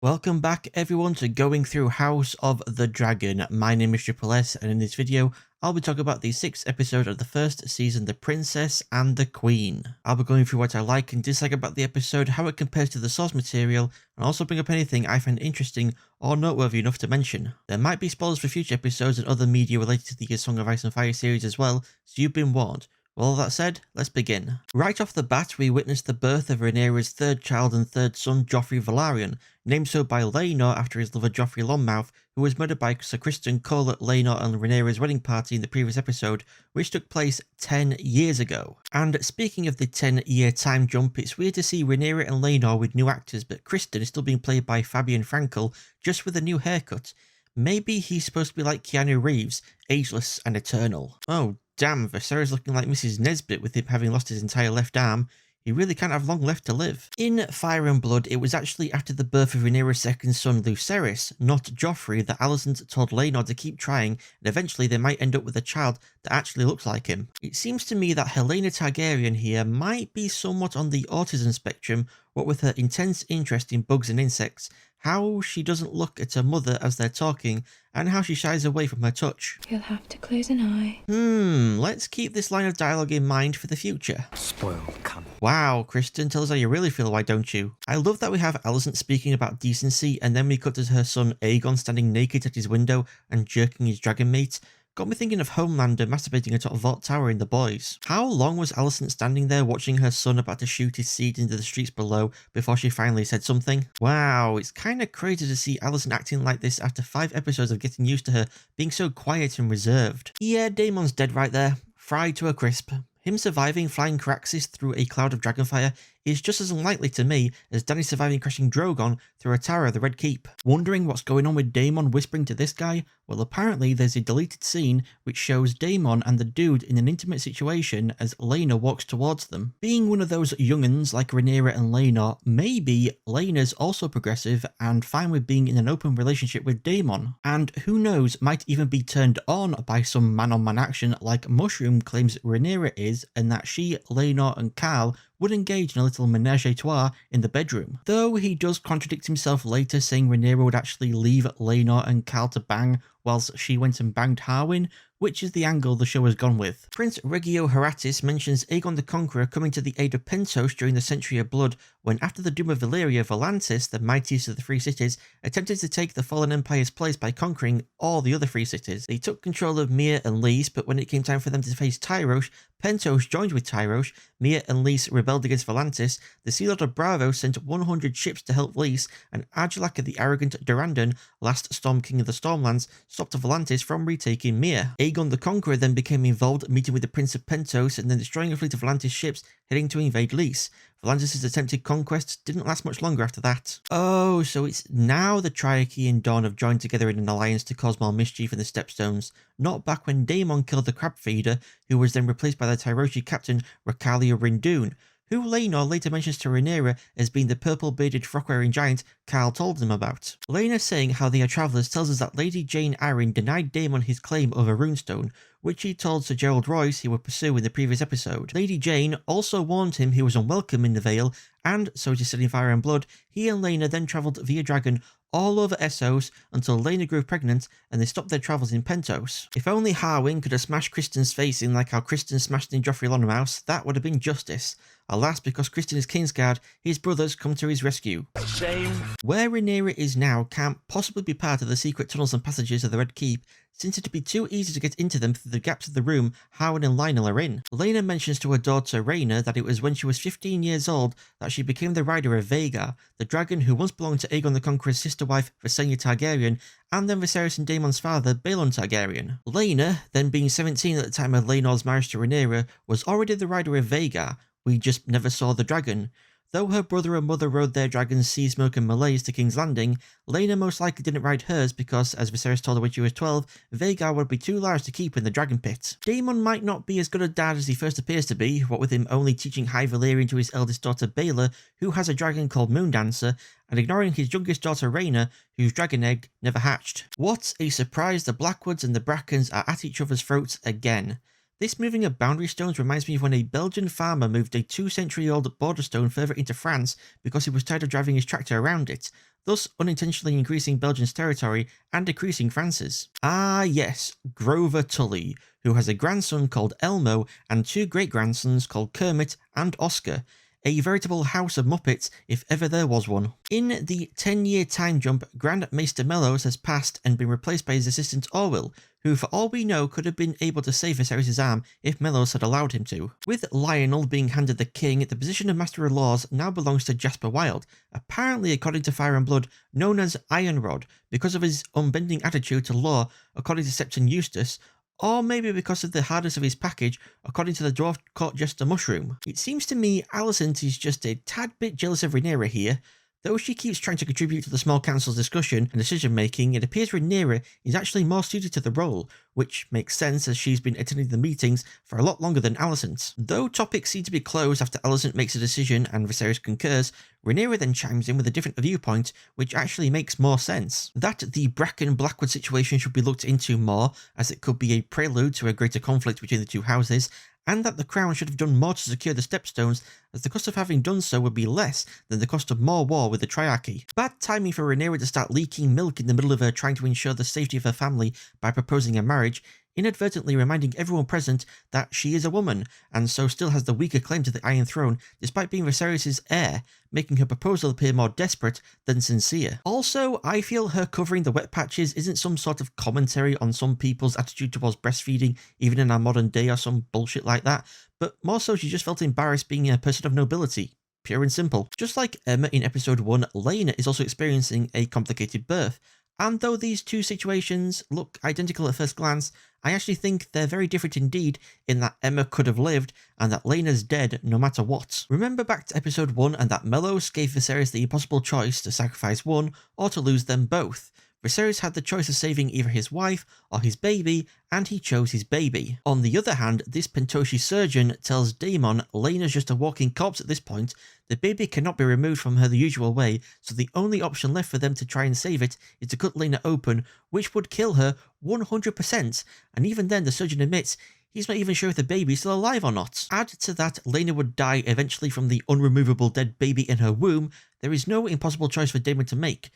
Welcome back everyone to going through House of the Dragon. My name is Triple S, and in this video I'll be talking about the 6th episode of the first season, The Princess and the Queen. I'll be going through what I like and dislike about the episode, how it compares to the source material, and also bring up anything I find interesting or noteworthy enough to mention. There might be spoilers for future episodes and other media related to the Song of Ice and Fire series as well, so you've been warned. With all that said, let's begin. Right off the bat, we witness the birth of Rhaenyra's third child and third son, Joffrey Velaryon, named so by Laena after his lover Joffrey Longmouth, who was murdered by Sir Criston Cole at Laena and Rhaenyra's wedding party in the previous episode, which took place 10 years ago. And speaking of the 10-year time jump, it's weird to see Rhaenyra and Laena with new actors, but Criston is still being played by Fabian Frankel, just with a new haircut. Maybe he's supposed to be like Keanu Reeves, ageless and eternal. Oh, damn, Viserys looking like Mrs. Nesbit with him having lost his entire left arm. He really can't have long left to live. In Fire and Blood, it was actually after the birth of Rhaenyra's second son, Lucerys, not Joffrey, that Alicent told Laena to keep trying, and eventually they might end up with a child that actually looks like him. It seems to me that Helaena Targaryen here might be somewhat on the autism spectrum, what with her intense interest in bugs and insects, how she doesn't look at her mother as they're talking, and how she shies away from her touch. You'll have to close an eye. Let's keep this line of dialogue in mind for the future. Spoiled cunt. Wow, Criston, tell us how you really feel, why don't you? I love that we have Alicent speaking about decency, and then we cut to her son Aegon standing naked at his window and jerking his dragon mate. Got me thinking of Homelander masturbating atop Vault Tower in The Boys. How long was Alicent standing there watching her son about to shoot his seed into the streets below before she finally said something? Wow, it's kinda crazy to see Alicent acting like this after 5 episodes of getting used to her being so quiet and reserved. Yeah, Daemon's dead right there, fried to a crisp. Him surviving flying Caraxes through a cloud of dragonfire is just as unlikely to me as Dany surviving crashing Drogon through a tower of the Red Keep. Wondering what's going on with Daemon whispering to this guy? Well, apparently there's a deleted scene which shows Daemon and the dude in an intimate situation as Laena walks towards them. Being one of those young'uns like Rhaenyra and Laena, maybe Laena's also progressive and fine with being in an open relationship with Daemon. And who knows, might even be turned on by some man-on-man action like Mushroom claims Rhaenyra is, and that she, Laena and Khal would engage in a little menage a trois in the bedroom. Though he does contradict himself later, saying Rhaenyra would actually leave Laena and Khal to bang whilst she went and banged Harwin, which is the angle the show has gone with. Prince Regio Haratis mentions Aegon the Conqueror coming to the aid of Pentos during the Century of Blood, when after the doom of Valyria, Volantis, the mightiest of the Free Cities, attempted to take the fallen empire's place by conquering all the other Free Cities. They took control of Myr and Lys, but when it came time for them to face Tyrosh, Pentos joined with Tyrosh, Myr and Lys rebelled against Volantis, the Sea Lord of Bravo sent 100 ships to help Lys, and Argilac the arrogant Durrandon, last Storm King of the Stormlands, stopped Volantis from retaking Myr. Aegon the Conqueror then became involved, meeting with the Prince of Pentos and then destroying a fleet of Volantis ships heading to invade Lys. Volantis' attempted conquest didn't last much longer after that. Oh, so it's now the Triarchy and Dawn have joined together in an alliance to cause more mischief in the Stepstones, not back when Daemon killed the Crab Feeder, who was then replaced by the Tyroshi captain Racalia Rindoon, who Laena later mentions to Rhaenyra as being the purple-bearded frock-wearing giant Khal told them about. Laena saying how they are travellers tells us that Lady Jane Arryn denied Daemon his claim over Runestone, which he told Sir Gerald Royce he would pursue in the previous episode. Lady Jane also warned him he was unwelcome in the Vale, and, so it is said in Fire and Blood, he and Laena then travelled via dragon all over Essos until Laena grew pregnant and they stopped their travels in Pentos. If only Harwin could have smashed Criston's face in like how Criston smashed in Joffrey Longmouth, that would have been justice. Alas, because Criston is Kingsguard, his brothers come to his rescue. Shame. Where Rhaenyra is now can't possibly be part of the secret tunnels and passages of the Red Keep, since it'd be too easy to get into them through the gaps of the room Harwin and Lionel are in. Laena mentions to her daughter Rhaena that it was when she was 15 years old that she became the rider of Vhagar, the dragon who once belonged to Aegon the Conqueror's sister wife Visenya Targaryen, and then Viserys and Daemon's father Balon Targaryen. Laena, then being 17 at the time of Laenor's marriage to Rhaenyra, was already the rider of Vhagar. We just never saw the dragon. Though her brother and mother rode their dragons Seasmoke and Malaise to King's Landing, Laena most likely didn't ride hers because, as Viserys told her when she was 12, Vhagar would be too large to keep in the dragon pit. Daemon might not be as good a dad as he first appears to be, what with him only teaching High Valyrian to his eldest daughter Baela, who has a dragon called Moondancer, and ignoring his youngest daughter Rhaena, whose dragon egg never hatched. What a surprise, the Blackwoods and the Brackens are at each other's throats again. This moving of boundary stones reminds me of when a Belgian farmer moved a 2-century-old border stone further into France because he was tired of driving his tractor around it. thus unintentionally increasing Belgium's territory and decreasing France's. Ah yes, Grover Tully, who has a grandson called Elmo and two great-grandsons called Kermit and Oscar. A veritable house of Muppets if ever there was one. In the 10-year time jump, Grand Maester Mellows has passed and been replaced by his assistant Orwell, who for all we know could have been able to save Viserys' arm if Mellows had allowed him to. With Lionel being handed the king, the position of Master of Laws now belongs to Jasper Wilde, apparently according to Fire and Blood, known as Iron Rod, because of his unbending attitude to law according to Septon Eustace, or maybe because of the hardness of his package, according to the Dwarf Court Jester Mushroom. It seems to me Alicent is just a tad bit jealous of Rhaenyra here. Though she keeps trying to contribute to the small council's discussion and decision-making, it appears Rhaenyra is actually more suited to the role, which makes sense as she's been attending the meetings for a lot longer than Alicent. Though topics seem to be closed after Alicent makes a decision and Viserys concurs, Rhaenyra then chimes in with a different viewpoint, which actually makes more sense. That the Bracken-Blackwood situation should be looked into more, as it could be a prelude to a greater conflict between the two houses, and that the Crown should have done more to secure the Stepstones, as the cost of having done so would be less than the cost of more war with the Triarchy. Bad timing for Rhaenyra to start leaking milk in the middle of her trying to ensure the safety of her family by proposing a marriage, inadvertently reminding everyone present that she is a woman, and so still has the weaker claim to the Iron Throne despite being Viserys' heir, making her proposal appear more desperate than sincere. Also, I feel her covering the wet patches isn't some sort of commentary on some people's attitude towards breastfeeding, even in our modern day or some bullshit like that, but more so she just felt embarrassed being a person of nobility. Pure and simple. Just like Emma in episode 1, Laena is also experiencing a complicated birth, and though these two situations look identical at first glance, I actually think they're very different indeed in that Emma could have lived and that Laena's dead no matter what. Remember back to episode 1 and that Mellows gave Viserys the impossible choice to sacrifice one or to lose them both. Viserys had the choice of saving either his wife or his baby, and he chose his baby. On the other hand, this Pentoshi surgeon tells Daemon Laena's just a walking corpse at this point, the baby cannot be removed from her the usual way, so the only option left for them to try and save it is to cut Laena open, which would kill her 100%, and even then the surgeon admits he's not even sure if the baby is still alive or not. Add to that Laena would die eventually from the unremovable dead baby in her womb, there is no impossible choice for Daemon to make.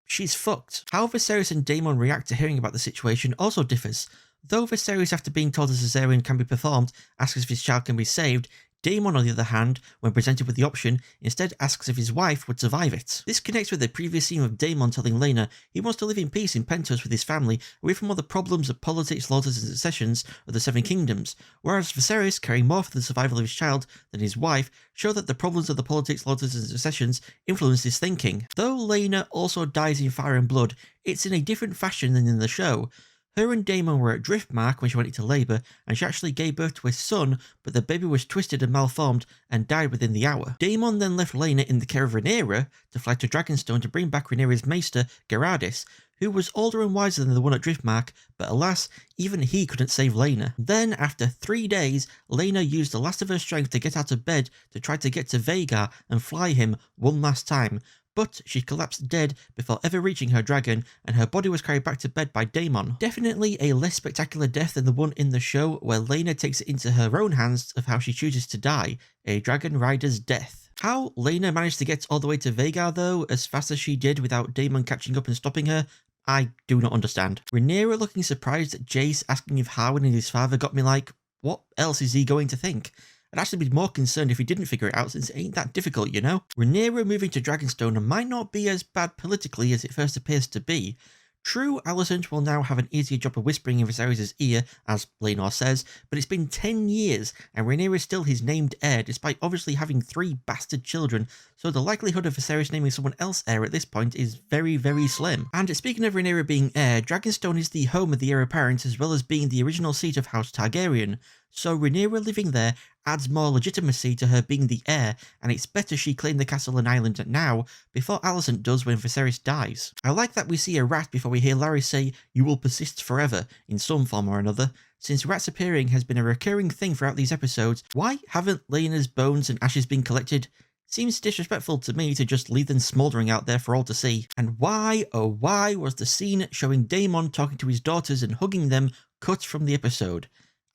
She's fucked. How Viserys and Daemon react to hearing about the situation also differs. Though Viserys, after being told a cesarean can be performed, asks if his child can be saved, Daemon, on the other hand, when presented with the option, instead asks if his wife would survive it. This connects with the previous scene of Daemon telling Laena he wants to live in peace in Pentos with his family, away from all the problems of politics, laws and successions of the Seven Kingdoms, whereas Viserys, caring more for the survival of his child than his wife, show that the problems of the politics, laws and successions influence his thinking. Though Laena also dies in Fire and Blood, it's in a different fashion than in the show. Her and Daemon were at Driftmark when she went into labour, and she actually gave birth to a son, but the baby was twisted and malformed and died within the hour. Daemon then left Laena in the care of Rhaenyra to fly to Dragonstone to bring back Rhaenyra's maester, Geradis, who was older and wiser than the one at Driftmark, but alas, even he couldn't save Laena. Then, after 3 days, Laena used the last of her strength to get out of bed to try to get to Vhagar and fly him one last time, but she collapsed dead before ever reaching her dragon, and her body was carried back to bed by Daemon. Definitely a less spectacular death than the one in the show, where Laena takes it into her own hands of how she chooses to die, a dragon rider's death. How Laena managed to get all the way to Vhagar though, as fast as she did without Daemon catching up and stopping her, I do not understand. Rhaenyra looking surprised at Jace asking if Harwin and his father got me like, what else is he going to think? I'd actually be more concerned if he didn't figure it out, since it ain't that difficult, you know? Rhaenyra moving to Dragonstone might not be as bad politically as it first appears to be. True, Alicent will now have an easier job of whispering in Viserys' ear, as Laenor says, but it's been 10 years, and Rhaenyra is still his named heir, despite obviously having 3 bastard children, so the likelihood of Viserys naming someone else heir at this point is very, very slim. And speaking of Rhaenyra being heir, Dragonstone is the home of the heir apparent, as well as being the original seat of House Targaryen, so Rhaenyra living there adds more legitimacy to her being the heir, and it's better she claim the castle and island now, before Alicent does when Viserys dies. I like that we see a rat before we hear Larry say, "You will persist forever," in some form or another. Since rats appearing has been a recurring thing throughout these episodes, why haven't Laena's bones and ashes been collected? Seems disrespectful to me to just leave them smouldering out there for all to see. And why, oh why, was the scene showing Daemon talking to his daughters and hugging them cut from the episode?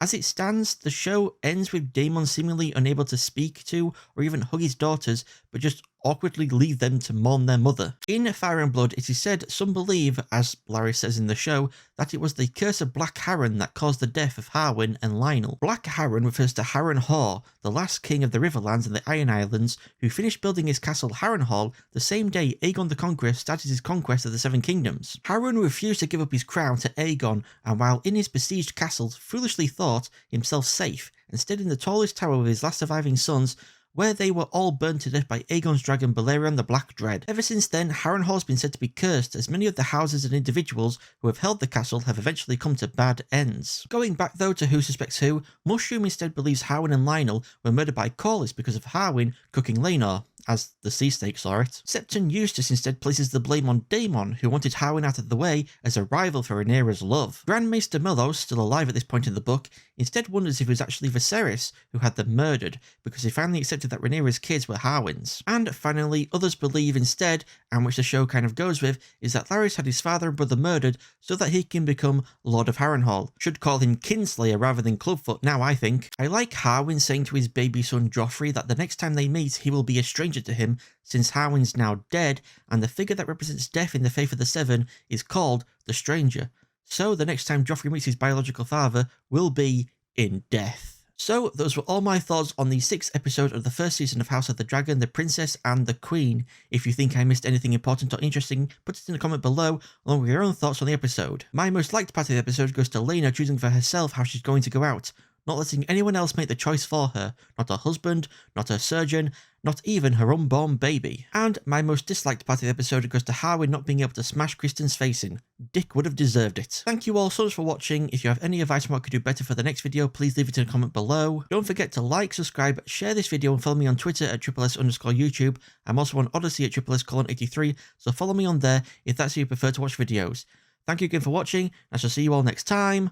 As it stands, the show ends with Daemon seemingly unable to speak to or even hug his daughters, but just awkwardly leave them to mourn their mother. In Fire and Blood, it is said some believe, as Larry says in the show, that it was the curse of Black Harren that caused the death of Harwin and Lionel. Black Harren refers to Harrenhal, the last king of the Riverlands and the Iron Islands, who finished building his castle Harrenhal the same day Aegon the Conqueror started his conquest of the Seven Kingdoms. Harren refused to give up his crown to Aegon, and while in his besieged castle foolishly thought himself safe and stayed in the tallest tower with his last surviving sons, where they were all burned to death by Aegon's dragon Balerion the Black Dread. Ever since then, Harrenhal has been said to be cursed, as many of the houses and individuals who have held the castle have eventually come to bad ends. Going back though to Who Suspects Who, Mushroom instead believes Harwin and Lionel were murdered by Corlys because of Harwin cooking Laena, as the sea snake saw it. Septon Eustace instead places the blame on Daemon, who wanted Harwin out of the way as a rival for Rhaenyra's love. Grand Maester Mellos, still alive at this point in the book, instead wonders if it was actually Viserys who had them murdered, because he finally accepted that Rhaenyra's kids were Harwin's. And finally, others believe instead, and which the show kind of goes with, is that Larys had his father and brother murdered so that he can become Lord of Harrenhal. Should call him Kinslayer rather than Clubfoot now, I think. I like Harwin saying to his baby son Joffrey that the next time they meet he will be a stranger to him, since Harwin's now dead, and the figure that represents death in the Faith of the Seven is called the Stranger. So the next time Joffrey meets his biological father will be in death. So those were all my thoughts on the 6th episode of the first season of House of the Dragon, The Princess and the Queen. If you think I missed anything important or interesting, put it in a comment below along with your own thoughts on the episode. My most liked part of the episode goes to Laena choosing for herself how she's going to go out, not letting anyone else make the choice for her, not her husband, not her surgeon, not even her unborn baby. And my most disliked part of the episode goes to Harwin not being able to smash Kristen's face in. Dick would have deserved it. Thank you all so much for watching. If you have any advice on what I could do better for the next video, please leave it in a comment below. Don't forget to like, subscribe, share this video, and follow me on Twitter at @SSS_YouTube. I'm also on Odyssey at @SSS:83, so follow me on there if that's how you prefer to watch videos. Thank you again for watching, and I shall see you all next time.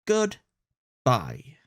Goodbye.